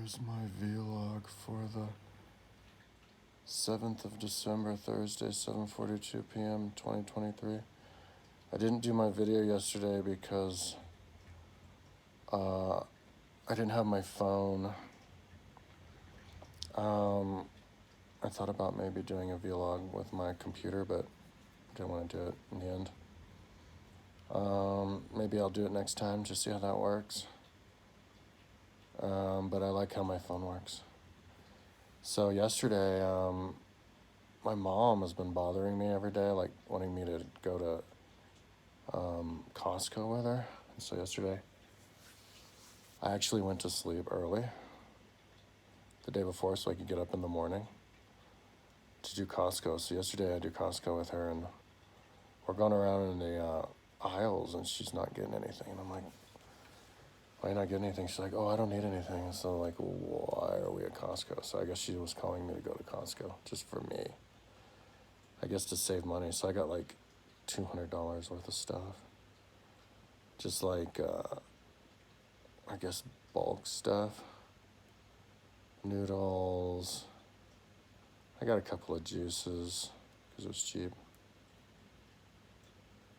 Here's my vlog for the 7th of December, Thursday, 7:42 p.m., 2023. I didn't do my video yesterday because I didn't have my phone. I thought about maybe doing a vlog with my computer, but I didn't want to do it in the end. Maybe I'll do it next time, just see how that works. But I like how my phone works. So yesterday, my mom has been bothering me every day, like wanting me to go to Costco with her. And so yesterday, I actually went to sleep early the day before so I could get up in the morning to do Costco. So yesterday I did Costco with her, and we're going around in the aisles, and she's not getting anything. And I'm like, why are you not getting anything? She's like, oh, I don't need anything. So like, why are we at Costco? So I guess she was calling me to go to Costco just for me. I guess to save money. So I got like $200 worth of stuff. Just like, I guess bulk stuff. Noodles. I got a couple of juices because it was cheap.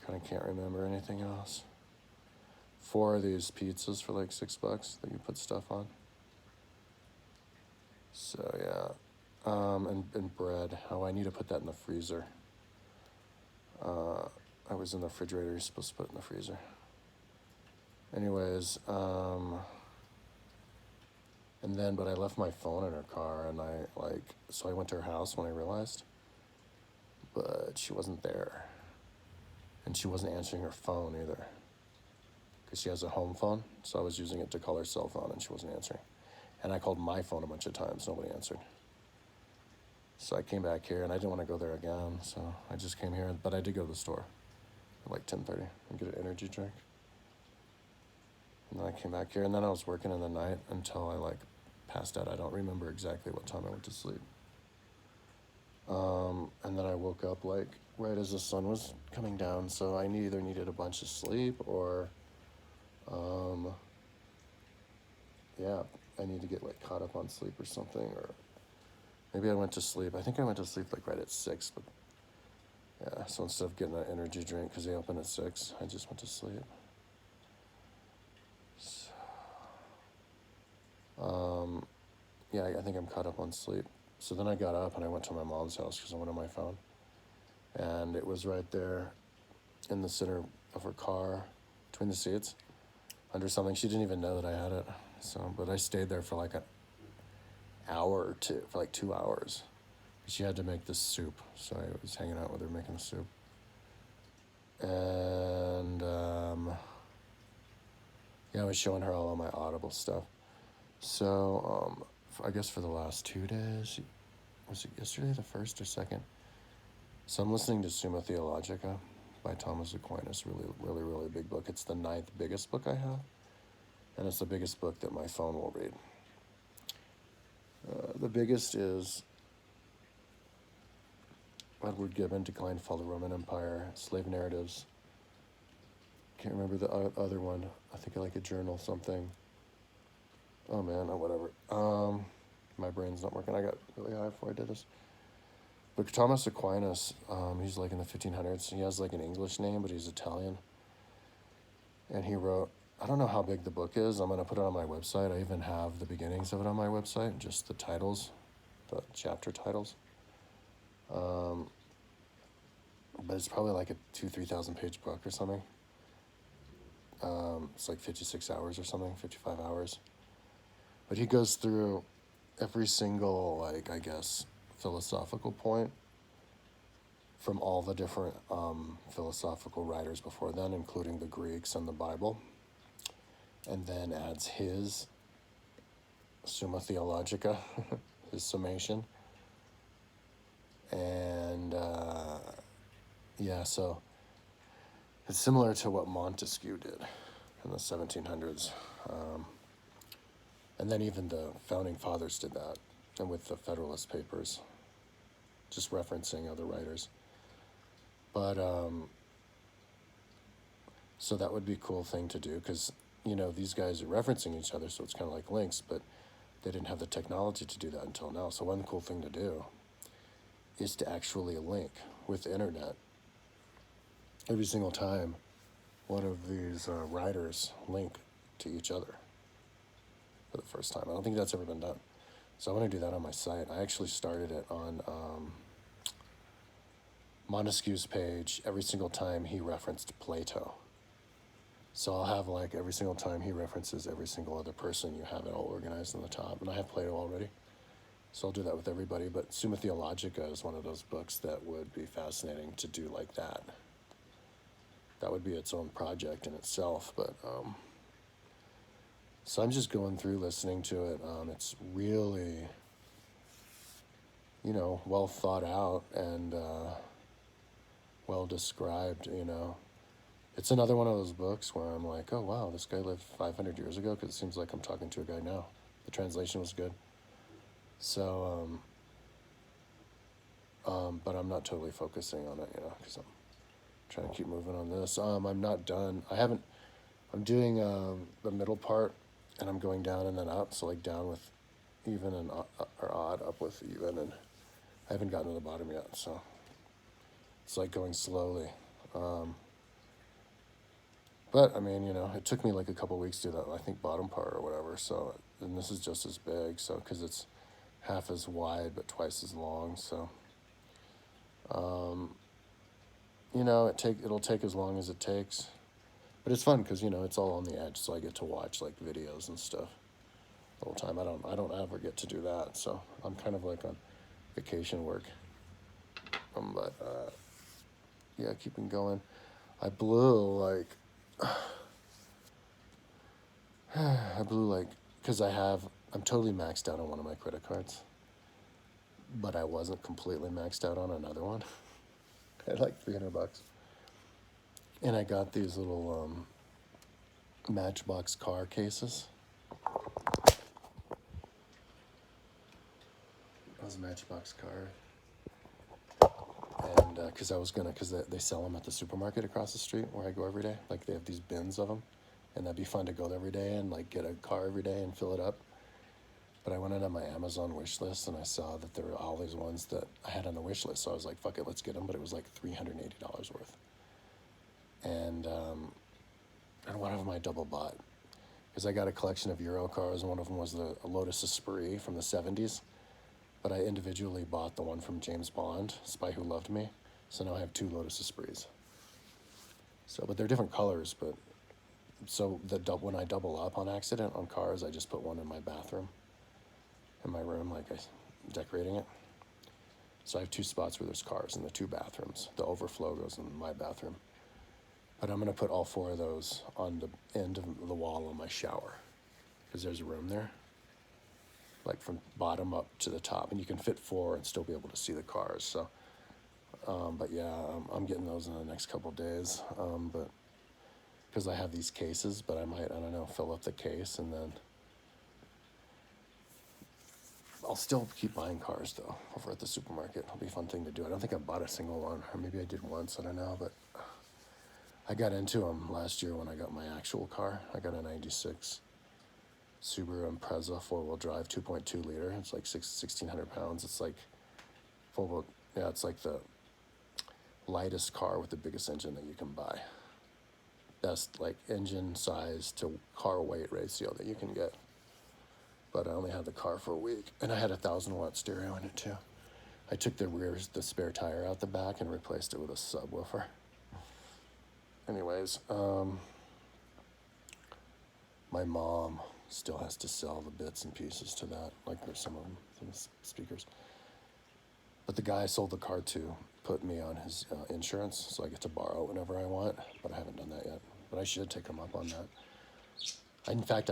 Kind of can't remember anything else. 4 of these pizzas for like $6 that you put stuff on. So yeah, and bread. Oh, I need to put that in the freezer. I was in the refrigerator. You're supposed to put it in the freezer. Anyways, and then, but I left my phone in her car, and so I went to her house when I realized, but she wasn't there, and she wasn't answering her phone either, because she has a home phone, so I was using it to call her cell phone, and she wasn't answering, and I called my phone a bunch of times, nobody answered. So I came back here, and I didn't want to go there again, so I just came here, but I did go to the store at like 10:30 and get an energy drink. And then I came back here, and then I was working in the night until I like passed out. I don't remember exactly what time I went to sleep. And then I woke up like right as the sun was coming down, so I either needed a bunch of sleep or, yeah, I need to get like caught up on sleep or something, or maybe I went to sleep. I think I went to sleep like right at 6, but yeah, so instead of getting an energy drink because they open at 6, I just went to sleep. Yeah, I think I'm caught up on sleep. So then I got up and I went to my mom's house because I went on my phone. And it was right there in the center of her car, between the seats, under something. She didn't even know that I had it. So, but I stayed there for like an hour or two, for like 2 hours. She had to make this soup, so I was hanging out with her making the soup. And yeah, I was showing her all of my Audible stuff. So I guess for the last 2 days, was it yesterday the 1st or 2nd? So I'm listening to Summa Theologica by Thomas Aquinas. Really big book. It's the 9th biggest book I have, and it's the biggest book that my phone will read. The biggest is Edward Gibbon, Decline, Fall of the Roman Empire, Slave Narratives. Can't remember the other one. I think I like a journal something. Oh man, whatever. My brain's not working. I got really high before I did this. But Thomas Aquinas, he's like in the 1500s. He has like an English name, but he's Italian. And he wrote, I don't know how big the book is. I'm going to put it on my website. I even have the beginnings of it on my website, just the titles, the chapter titles. But it's probably like a 2,000-3,000 page book or something. It's like 56 hours or something, 55 hours. But he goes through every single, like, I guess, philosophical point from all the different philosophical writers before then, including the Greeks and the Bible, and then adds his Summa Theologica, his summation. And yeah, so it's similar to what Montesquieu did in the 1700s. And then even the founding fathers did that, and with the Federalist Papers, just referencing other writers. But, so that would be a cool thing to do, because, you know, these guys are referencing each other, so it's kind of like links, but they didn't have the technology to do that until now. So one cool thing to do is to actually link with the internet. Every single time one of these riders link to each other for the first time. I don't think that's ever been done. So I want to do that on my site. I actually started it on Montesquieu's page every single time he referenced Plato. So I'll have like every single time he references every single other person, you have it all organized on the top. And I have Plato already. So I'll do that with everybody. But Summa Theologica is one of those books that would be fascinating to do like that. That would be its own project in itself. But so I'm just going through listening to it. It's really, well thought out and well described, It's another one of those books where I'm like, oh, wow, this guy lived 500 years ago, because it seems like I'm talking to a guy now. The translation was good. So, but I'm not totally focusing on it, because I'm trying to keep moving on this. I'm not done. I'm doing the middle part, and I'm going down and then up. So like down with even and or odd, up with even, and I haven't gotten to the bottom yet. So it's like going slowly. But I mean, it took me like a couple weeks to do that, I think, bottom part or whatever. So, and this is just as big. So, because it's half as wide but twice as long. So, it'll take as long as it takes. But it's fun because it's all on the edge, so I get to watch like videos and stuff the whole time. I don't ever get to do that, so I'm kind of like on vacation work. But yeah, keeping going. I blew like because I'm totally maxed out on one of my credit cards, but I wasn't completely maxed out on another one. I had like $300, and I got these little Matchbox car cases. That was a Matchbox car, and because they sell them at the supermarket across the street where I go every day. Like they have these bins of them, and that'd be fun to go there every day and like get a car every day and fill it up. But I went on my Amazon wish list and I saw that there were all these ones that I had on the wish list. So I was like, fuck it, let's get them. But it was like $380 worth. And one of them I double bought because I got a collection of Euro cars, and one of them was the Lotus Esprit from the 70s. But I individually bought the one from James Bond, Spy Who Loved Me. So now I have two Lotus Esprits. So, but they're different colors. But so when I double up on accident on cars, I just put one in my bathroom, in my room, like I'm decorating it. So I have two spots where there's cars in the two bathrooms. The overflow goes in my bathroom. But I'm going to put all four of those on the end of the wall of my shower, because there's a room there, like from bottom up to the top, and you can fit four and still be able to see the cars. So, but yeah, I'm getting those in the next couple of days. But because I have these cases, but I might, fill up the case, and then I'll still keep buying cars though over at the supermarket. It'll be a fun thing to do. I don't think I bought a single one, or maybe I did once. I don't know, but I got into them last year when I got my actual car. I got a 96 Subaru Impreza 4-wheel drive, 2.2 liter. It's like 1,600 pounds. It's like it's like the lightest car with the biggest engine that you can buy. Best like engine size to car weight ratio that you can get. But I only had the car for a week, and I had a 1,000-watt stereo in it too. I took the spare tire out the back and replaced it with a subwoofer. Anyways, my mom still has to sell the bits and pieces to that, like there's some of them, some speakers. But the guy I sold the car to put me on his insurance, so I get to borrow whenever I want, but I haven't done that yet. But I should take him up on that. In fact,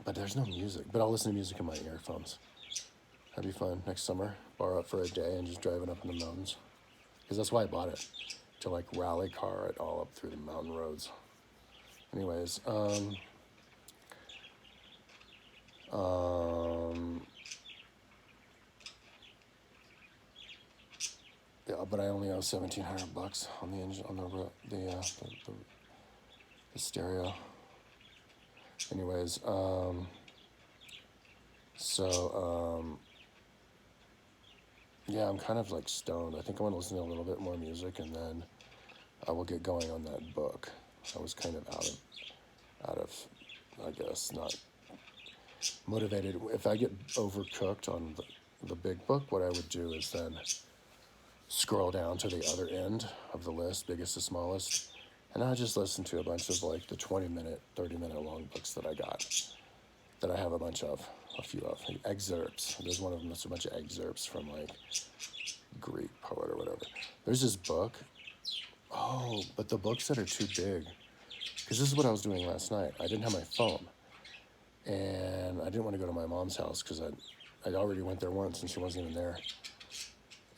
but there's no music, but I'll listen to music in my earphones. That'd be fun next summer, borrow it for a day and just drive it up in the mountains. Because that's why I bought it, to like rally car it all up through the mountain roads. Anyways, yeah, but I only owe $1,700 on the engine, on the stereo. Anyways, So, yeah, I'm kind of like stoned. I think I want to listen to a little bit more music, and then I will get going on that book. I was kind of out of, I guess, not motivated. If I get overcooked on the big book, what I would do is then scroll down to the other end of the list, biggest to smallest, and I just listen to a bunch of like the 20-minute, 30-minute long books that I got, that I have a few of, like excerpts. There's one of them that's a bunch of excerpts from like Greek poet or whatever. There's this book. Oh, but the books that are too big, because this is what I was doing last night. I didn't have my phone, and I didn't want to go to my mom's house because I already went there once and she wasn't even there.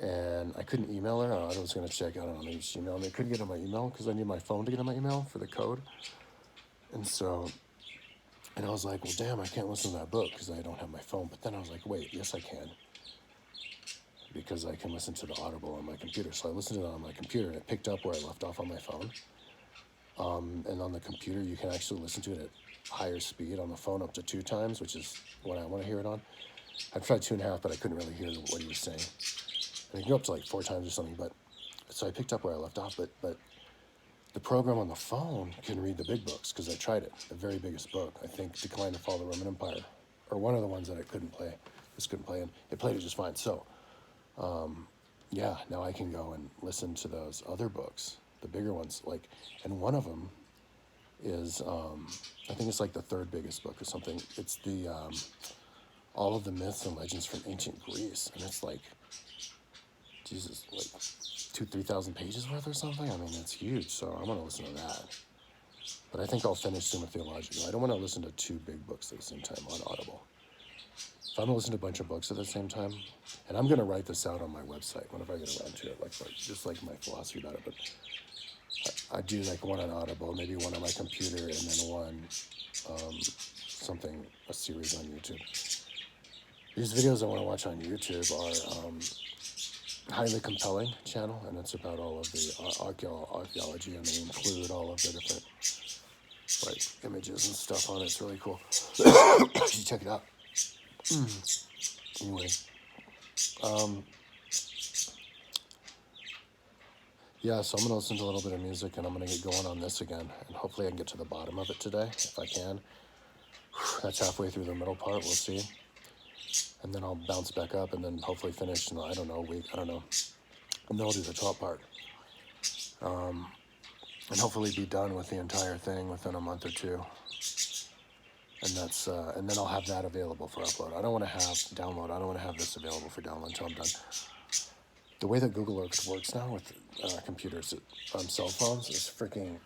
And I couldn't email her. I was going to check out on each email, and I couldn't get on my email because I need my phone to get on my email for the code. And so, and I was like, well, damn, I can't listen to that book because I don't have my phone. But then I was like, wait, yes, I can, because I can listen to the Audible on my computer. So I listened to it on my computer, and it picked up where I left off on my phone. And on the computer, you can actually listen to it at higher speed. On the phone, up to 2 times, which is what I want to hear it on. I tried 2.5, but I couldn't really hear what he was saying. And it can go up to like 4 times or something. But so I picked up where I left off. But the program on the phone can read the big books, because I tried it. The very biggest book, I think, Decline and Fall of the Roman Empire, or one of the ones that I couldn't play. Just couldn't play, and it played it just fine. So, yeah, now I can go and listen to those other books, the bigger ones, like, and one of them is, I think it's like the 3rd biggest book or something. It's the all of the myths and legends from ancient Greece, and it's like, Jesus, like 2,000-3,000 pages worth or something. I mean, it's huge. So I'm gonna listen to that. But I think I'll finish Summa Theologica. I don't want to listen to 2 big books at the same time on Audible. If I'm gonna listen to a bunch of books at the same time, and I'm gonna write this out on my website whenever I get around to it, like just like my philosophy about it. But I do like one on Audible, maybe one on my computer, and then one a series on YouTube. These videos I want to watch on YouTube are highly compelling channel, and it's about all of the archaeology, and they include all of the different like images and stuff on it. It's really cool. You should check it out. Anyway, yeah, so I'm going to listen to a little bit of music, and I'm going to get going on this again, and hopefully I can get to the bottom of it today, if I can. That's halfway through the middle part, we'll see. And then I'll bounce back up, and then hopefully finish in, I don't know, a week, I don't know. And then I'll do the top part. And hopefully be done with the entire thing within a month or 2. And that's, and then I'll have that available for upload. I don't want to have this available for download until I'm done. The way that Google Earth works now with computers on cell phones is freaking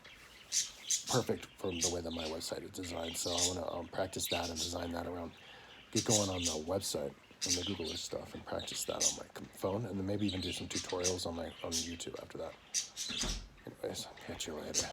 perfect from the way that my website is designed. So I want to practice that and design that around, get going on the website and the Google Earth stuff, and practice that on my phone, and then maybe even do some tutorials on YouTube after that. Anyways, catch you later.